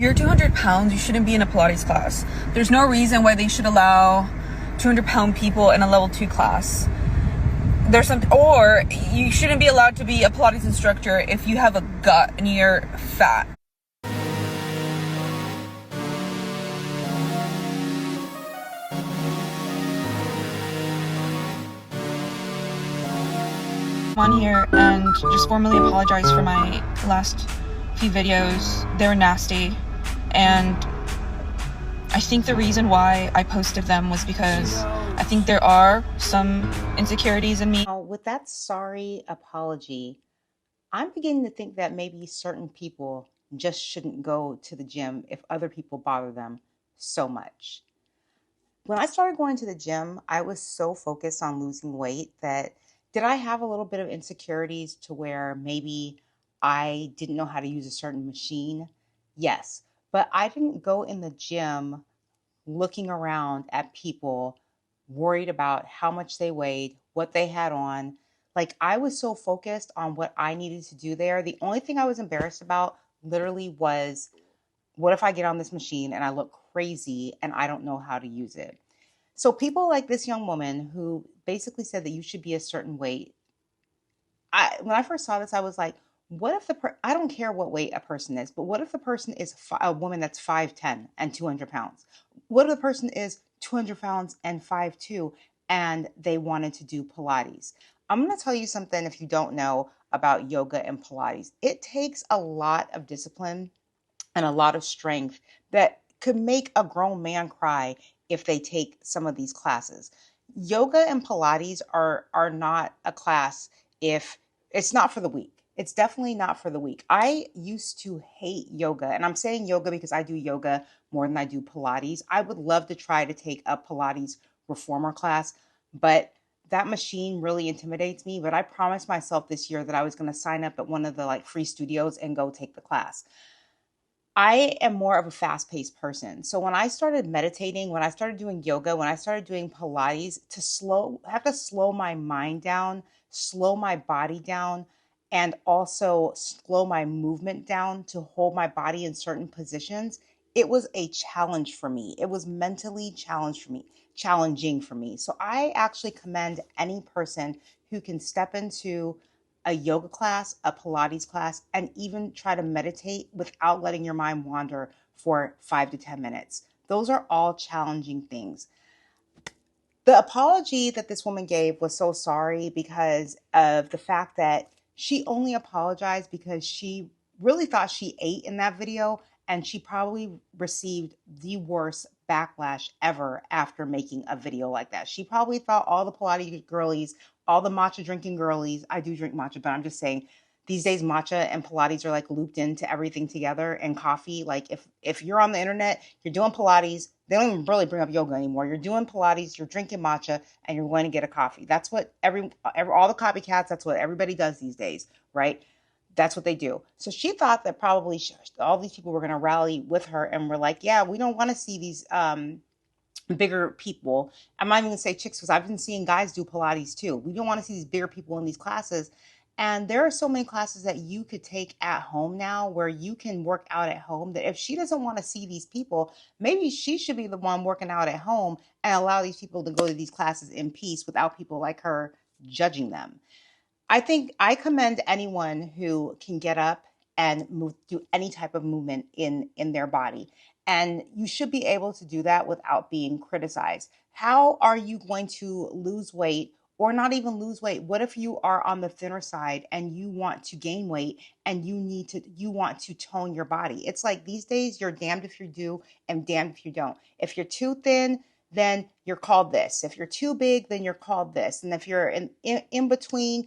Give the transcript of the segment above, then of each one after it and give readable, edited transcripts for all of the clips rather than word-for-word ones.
You're 200 pounds, you shouldn't be in a Pilates class. There's no reason why they should allow 200-pound people in a level 2 class. Or you shouldn't be allowed to be a Pilates instructor if you have a gut and you're fat. I'm on here and just formally apologize for my last few videos. They were nasty, and I think the reason why I posted them was because I think there are some insecurities in me. Now, with that sorry apology, I'm beginning to think that maybe certain people just shouldn't go to the gym if other people bother them so much. When I started going to the gym, I was so focused on losing weight that did I have a little bit of insecurities to where maybe I didn't know how to use a certain machine? Yes, but I didn't go in the gym looking around at people worried about how much they weighed, what they had on. Like I was so focused on what I needed to do there. The only thing I was embarrassed about literally was what if I get on this machine and I look crazy and I don't know how to use it? So people like this young woman who basically said that you should be a certain weight. When I first saw this, I was like, what if I don't care what weight a person is, but what if the person is a woman that's 5'10" and 200 pounds? What if the person is 200 pounds and 5'2" and they wanted to do Pilates? I'm going to tell you something if you don't know about yoga and Pilates. It takes a lot of discipline and a lot of strength that could make a grown man cry if they take some of these classes. Yoga and Pilates are not a class if it's not for the weak. It's definitely not for the weak. I used to hate yoga, and I'm saying yoga because I do yoga more than I do Pilates. I would love to try to take a Pilates reformer class, but that machine really intimidates me. But I promised myself this year that I was going to sign up at one of the like free studios and go take the class. I am more of a fast-paced person. So when I started meditating, when I started doing yoga, when I started doing Pilates, I have to slow my mind down, slow my body down, and also slow my movement down to hold my body in certain positions. It was a challenge for me. It was mentally challenging for me. So I actually commend any person who can step into a yoga class, a Pilates class, and even try to meditate without letting your mind wander for 5 to 10 minutes. Those are all challenging things. The apology that this woman gave was so sorry because of the fact that she only apologized because she really thought she ate in that video, and she probably received the worst backlash ever after making a video like that. She probably thought all the Pilates girlies, all the matcha drinking girlies, I do drink matcha, but I'm just saying these days matcha and Pilates are like looped into everything together, and coffee. Like if you're on the internet, you're doing Pilates, they don't even really bring up yoga anymore. You're doing Pilates, you're drinking matcha, and you're going to get a coffee. That's what all the copycats, that's what everybody does these days, right? That's what they do. So she thought that probably all these people were going to rally with her and were like, yeah, we don't want to see these bigger people. I'm not even going to say chicks because I've been seeing guys do Pilates too. We don't want to see these bigger people in these classes. And there are so many classes that you could take at home now where you can work out at home, that if she doesn't want to see these people, maybe she should be the one working out at home and allow these people to go to these classes in peace without people like her judging them. I think I commend anyone who can get up and move, do any type of movement in their body. And you should be able to do that without being criticized. How are you going to lose weight or not even lose weight? What if you are on the thinner side and you want to gain weight and you want to tone your body? It's like these days you're damned if you do and damned if you don't. If you're too thin, then you're called this. If you're too big, then you're called this. And if you're in between,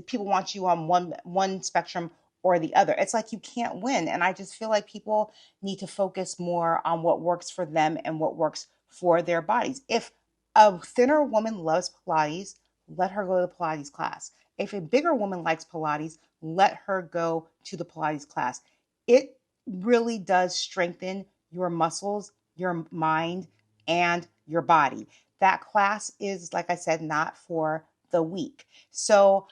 people want you on one spectrum or the other. It's like you can't win. And I just feel like people need to focus more on what works for them and what works for their bodies. If a thinner woman loves Pilates, let her go to the Pilates class. If a bigger woman likes Pilates, let her go to the Pilates class. It really does strengthen your muscles, your mind, and your body. That class is, like I said, not for the weak. So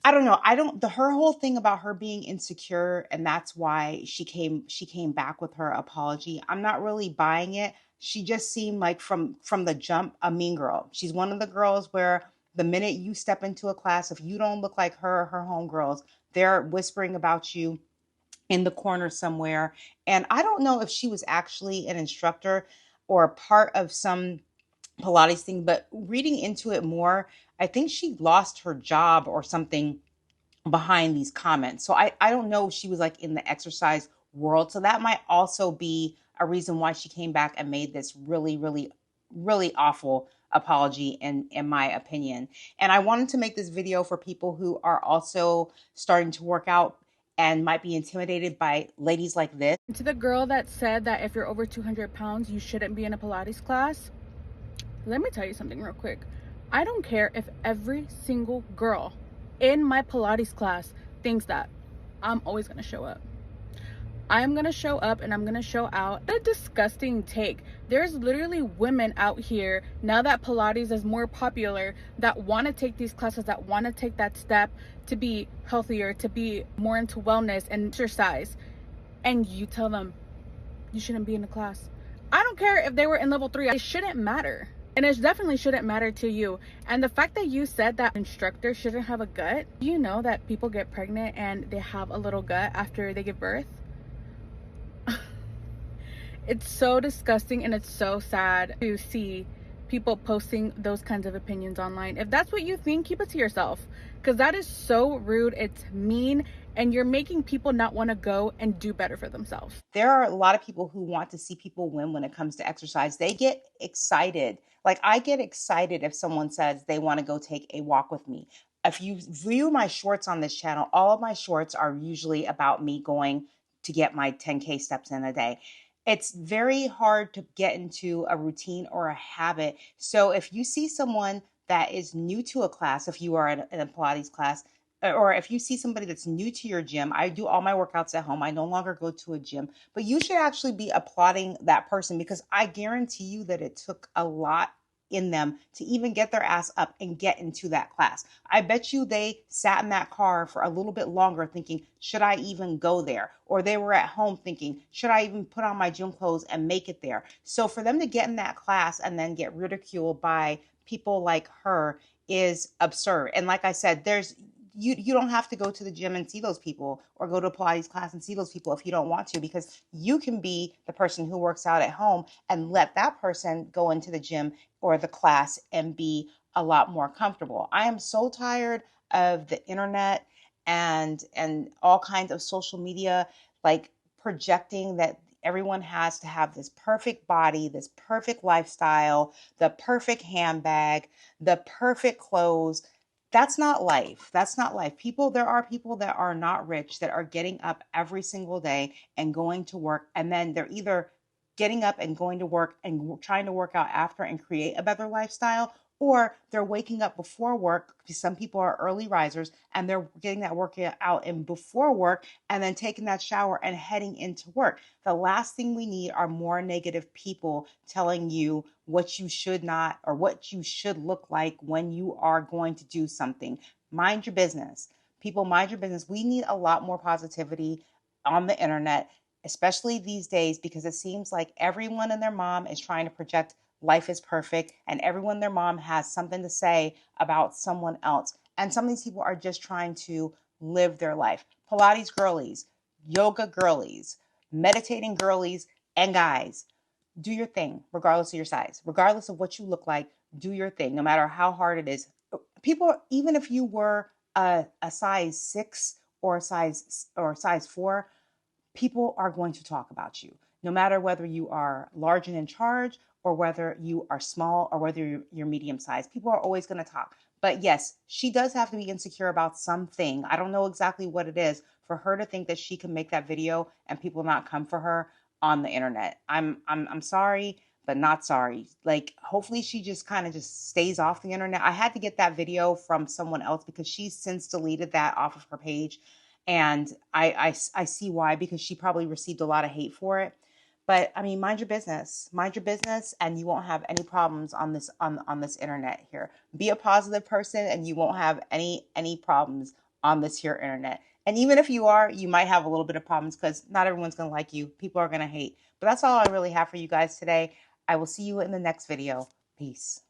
I don't know. I don't the her whole thing about her being insecure and that's why she came back with her apology. I'm not really buying it. She just seemed like from the jump a mean girl. She's one of the girls where the minute you step into a class, if you don't look like her or her homegirls, they're whispering about you in the corner somewhere. And I don't know if she was actually an instructor or a part of some Pilates thing, but reading into it more, I think she lost her job or something behind these comments. So I don't know if she was like in the exercise world. So that might also be a reason why she came back and made this really awful apology in my opinion. And I wanted to make this video for people who are also starting to work out and might be intimidated by ladies like this. To the girl that said that if you're over 200 pounds, you shouldn't be in a Pilates class, let me tell you something real quick. I don't care if every single girl in my Pilates class thinks that. I'm always going to show up. I'm going to show up and I'm going to show out. A disgusting take. There's literally women out here, now that Pilates is more popular, that want to take these classes, that want to take that step to be healthier, to be more into wellness and exercise. And you tell them, you shouldn't be in the class. I don't care if they were in level 3. It shouldn't matter. And it definitely shouldn't matter to you. And the fact that you said that instructor shouldn't have a gut, you know that people get pregnant and they have a little gut after they give birth? It's so disgusting and it's so sad to see people posting those kinds of opinions online. If that's what you think, keep it to yourself, because that is so rude. It's mean, and you're making people not want to go and do better for themselves. There are a lot of people who want to see people win when it comes to exercise. They get excited. Like I get excited if someone says they want to go take a walk with me. If you view my shorts on this channel, all of my shorts are usually about me going to get my 10K steps in a day. It's very hard to get into a routine or a habit. So if you see someone that is new to a class, if you are in a Pilates class, or if you see somebody that's new to your gym, I do all my workouts at home. I no longer go to a gym, but you should actually be applauding that person because I guarantee you that it took a lot in them to even get their ass up and get into that class. I bet you they sat in that car for a little bit longer thinking, should I even go there? Or they were at home thinking, should I even put on my gym clothes and make it there? So for them to get in that class and then get ridiculed by people like her is absurd. And like I said, you don't have to go to the gym and see those people or go to a Pilates class and see those people if you don't want to, because you can be the person who works out at home and let that person go into the gym or the class and be a lot more comfortable. I am so tired of the internet and all kinds of social media like projecting that everyone has to have this perfect body, this perfect lifestyle, the perfect handbag, the perfect clothes. That's not life. That's not life. There are people that are not rich that are getting up every single day and going to work. And then they're either getting up and going to work and trying to work out after and create a better lifestyle, or they're waking up before work because some people are early risers and they're getting that workout in before work and then taking that shower and heading into work. The last thing we need are more negative people telling you what you should not or what you should look like when you are going to do something. Mind your business. People, mind your business. We need a lot more positivity on the internet, especially these days, because it seems like everyone and their mom is trying to project life is perfect and everyone and their mom has something to say about someone else. And some of these people are just trying to live their life. Pilates girlies, yoga girlies, meditating girlies and guys, do your thing regardless of your size, regardless of what you look like. Do your thing no matter how hard it is. People, even if you were a size 6 or a size 4, people are going to talk about you no matter whether you are large and in charge or whether you are small or whether you're medium sized. People are always going to talk. But yes, she does have to be insecure about something. I don't know exactly what it is for her to think that she can make that video and people not come for her on the internet. I'm sorry, but not sorry. Like, hopefully she just kind of just stays off the internet. I had to get that video from someone else because she's since deleted that off of her page. And I see why, because she probably received a lot of hate for it. But I mean, mind your business, and you won't have any problems on this on this internet here. Be a positive person, and you won't have any problems on this here internet. And even if you are, you might have a little bit of problems because not everyone's going to like you. People are going to hate. But that's all I really have for you guys today. I will see you in the next video. Peace.